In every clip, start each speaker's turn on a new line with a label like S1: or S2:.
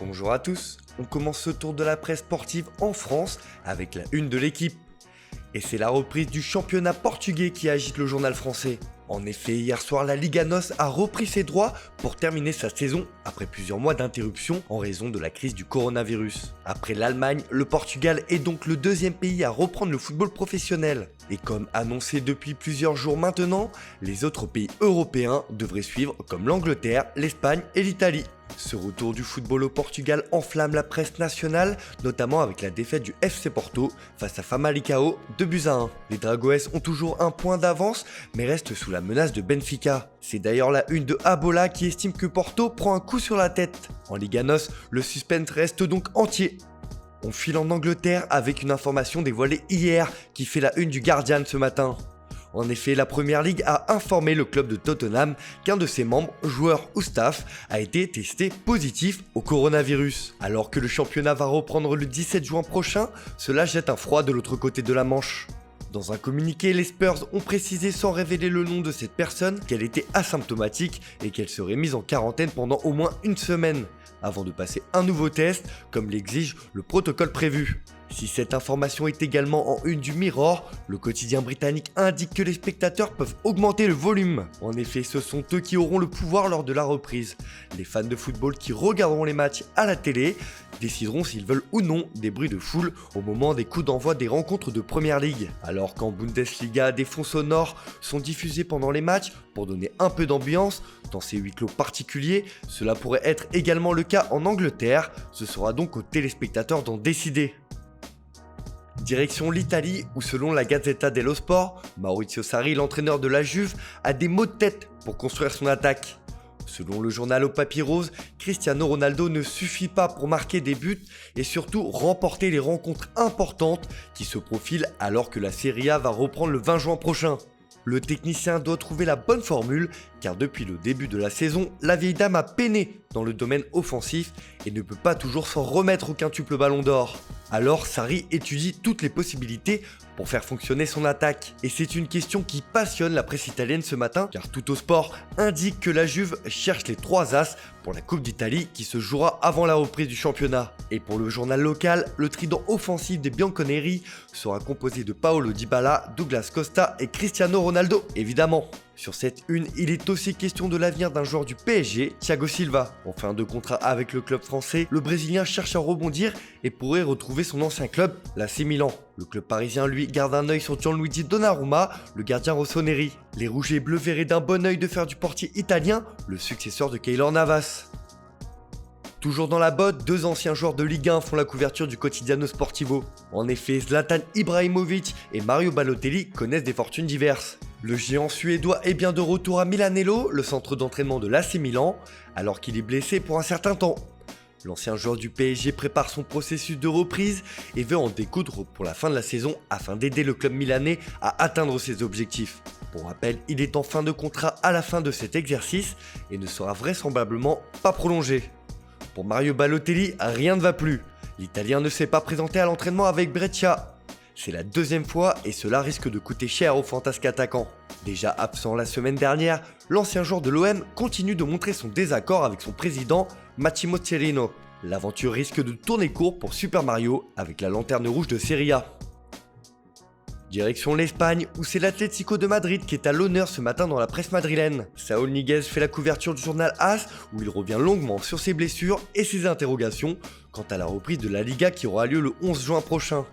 S1: Bonjour à tous, on commence ce tour de la presse sportive en France avec la une de l'équipe. Et c'est la reprise du championnat portugais qui agite le journal français. En effet, hier soir, la Liga NOS a repris ses droits pour terminer sa saison après plusieurs mois d'interruption en raison de la crise du coronavirus. Après l'Allemagne, le Portugal est donc le deuxième pays à reprendre le football professionnel. Et comme annoncé depuis plusieurs jours maintenant, les autres pays européens devraient suivre comme l'Angleterre, l'Espagne et l'Italie. Ce retour du football au Portugal enflamme la presse nationale, notamment avec la défaite du FC Porto face à Famalicão 2-1. Les Dragões ont toujours un point d'avance, mais restent sous la menace de Benfica. C'est d'ailleurs la une de Abola qui estime que Porto prend un coup sur la tête. En Liga NOS, le suspense reste donc entier. On file en Angleterre avec une information dévoilée hier qui fait la une du Guardian ce matin. En effet, la Première Ligue a informé le club de Tottenham qu'un de ses membres, joueurs ou staff, a été testé positif au coronavirus. Alors que le championnat va reprendre le 17 juin prochain, cela jette un froid de l'autre côté de la Manche. Dans un communiqué, les Spurs ont précisé sans révéler le nom de cette personne qu'elle était asymptomatique et qu'elle serait mise en quarantaine pendant au moins une semaine, avant de passer un nouveau test, comme l'exige le protocole prévu. Si cette information est également en une du Mirror, le quotidien britannique indique que les spectateurs peuvent augmenter le volume. En effet, ce sont eux qui auront le pouvoir lors de la reprise. Les fans de football qui regarderont les matchs à la télé décideront s'ils veulent ou non des bruits de foule au moment des coups d'envoi des rencontres de Première Ligue. Alors qu'en Bundesliga, des fonds sonores sont diffusés pendant les matchs pour donner un peu d'ambiance dans ces huis clos particuliers, cela pourrait être également le cas en Angleterre. Ce sera donc aux téléspectateurs d'en décider. Direction l'Italie où selon la Gazzetta dello Sport, Maurizio Sarri, l'entraîneur de la Juve, a des maux de tête pour construire son attaque. Selon le journal au papier rose, Cristiano Ronaldo ne suffit pas pour marquer des buts et surtout remporter les rencontres importantes qui se profilent alors que la Serie A va reprendre le 20 juin prochain. Le technicien doit trouver la bonne formule car depuis le début de la saison, la vieille dame a peiné dans le domaine offensif et ne peut pas toujours s'en remettre au quintuple ballon d'or. Alors Sarri étudie toutes les possibilités pour faire fonctionner son attaque. Et c'est une question qui passionne la presse italienne ce matin car Tuttosport indique que la Juve cherche les 3 as pour la Coupe d'Italie qui se jouera avant la reprise du championnat. Et pour le journal local, le trident offensif des Bianconeri sera composé de Paolo Dybala, Douglas Costa et Cristiano Ronaldo évidemment. Sur cette une, il est aussi question de l'avenir d'un joueur du PSG, Thiago Silva. En fin de contrat avec le club français, le Brésilien cherche à rebondir et pourrait retrouver son ancien club, l'AC Milan. Le club parisien, lui, garde un œil sur Gianluigi Donnarumma, le gardien rossoneri. Les rouges et bleus verraient d'un bon œil de faire du portier italien le successeur de Keylor Navas. Toujours dans la botte, 2 anciens joueurs de Ligue 1 font la couverture du Quotidiano Sportivo. En effet, Zlatan Ibrahimovic et Mario Balotelli connaissent des fortunes diverses. Le géant suédois est bien de retour à Milanello, le centre d'entraînement de l'AC Milan, alors qu'il est blessé pour un certain temps. L'ancien joueur du PSG prépare son processus de reprise et veut en découdre pour la fin de la saison afin d'aider le club milanais à atteindre ses objectifs. Pour rappel, il est en fin de contrat à la fin de cet exercice et ne sera vraisemblablement pas prolongé. Pour Mario Balotelli, rien ne va plus. L'Italien ne s'est pas présenté à l'entraînement avec Brescia. C'est la 2e fois et cela risque de coûter cher au fantasque attaquant. Déjà absent la semaine dernière, l'ancien joueur de l'OM continue de montrer son désaccord avec son président Massimo Cellino. L'aventure risque de tourner court pour Super Mario avec la lanterne rouge de Serie A. Direction l'Espagne où c'est l'Atlético de Madrid qui est à l'honneur ce matin dans la presse madrilène. Saúl Ñíguez fait la couverture du journal AS où il revient longuement sur ses blessures et ses interrogations quant à la reprise de la Liga qui aura lieu le 11 juin prochain.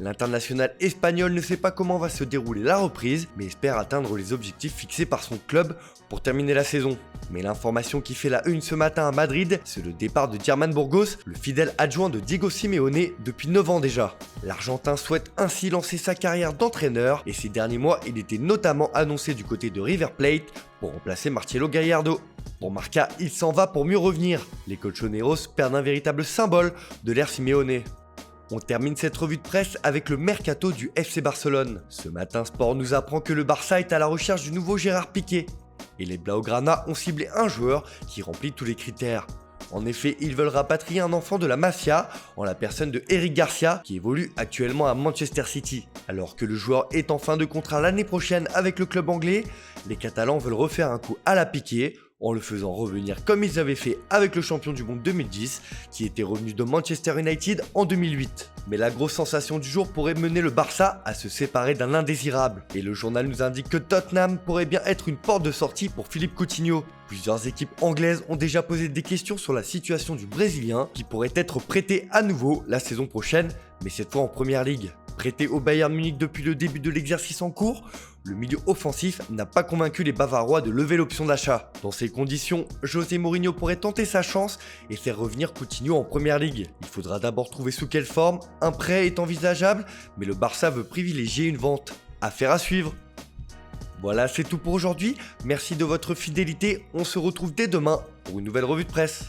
S1: L'international espagnol ne sait pas comment va se dérouler la reprise, mais espère atteindre les objectifs fixés par son club pour terminer la saison. Mais l'information qui fait la une ce matin à Madrid, c'est le départ de Germán Burgos, le fidèle adjoint de Diego Simeone depuis 9 ans déjà. L'Argentin souhaite ainsi lancer sa carrière d'entraîneur et ces derniers mois, il était notamment annoncé du côté de River Plate pour remplacer Marcelo Gallardo. Pour Marca, il s'en va pour mieux revenir. Les colchoneros perdent un véritable symbole de l'ère Simeone. On termine cette revue de presse avec le mercato du FC Barcelone. Ce matin, Sport nous apprend que le Barça est à la recherche du nouveau Gérard Piqué. Et les Blaugrana ont ciblé un joueur qui remplit tous les critères. En effet, ils veulent rapatrier un enfant de la mafia en la personne de Eric Garcia qui évolue actuellement à Manchester City. Alors que le joueur est en fin de contrat l'année prochaine avec le club anglais, les Catalans veulent refaire un coup à la Piqué en le faisant revenir comme ils avaient fait avec le champion du monde 2010, qui était revenu de Manchester United en 2008. Mais la grosse sensation du jour pourrait mener le Barça à se séparer d'un indésirable. Et le journal nous indique que Tottenham pourrait bien être une porte de sortie pour Philippe Coutinho. Plusieurs équipes anglaises ont déjà posé des questions sur la situation du Brésilien, qui pourrait être prêté à nouveau la saison prochaine, mais cette fois en Première Ligue. Prêté au Bayern Munich depuis le début de l'exercice en cours, le milieu offensif n'a pas convaincu les Bavarois de lever l'option d'achat. Dans ces conditions, José Mourinho pourrait tenter sa chance et faire revenir Coutinho en Première Ligue. Il faudra d'abord trouver sous quelle forme, un prêt est envisageable, mais le Barça veut privilégier une vente. Affaire à suivre. Voilà, c'est tout pour aujourd'hui. Merci de votre fidélité, on se retrouve dès demain pour une nouvelle revue de presse.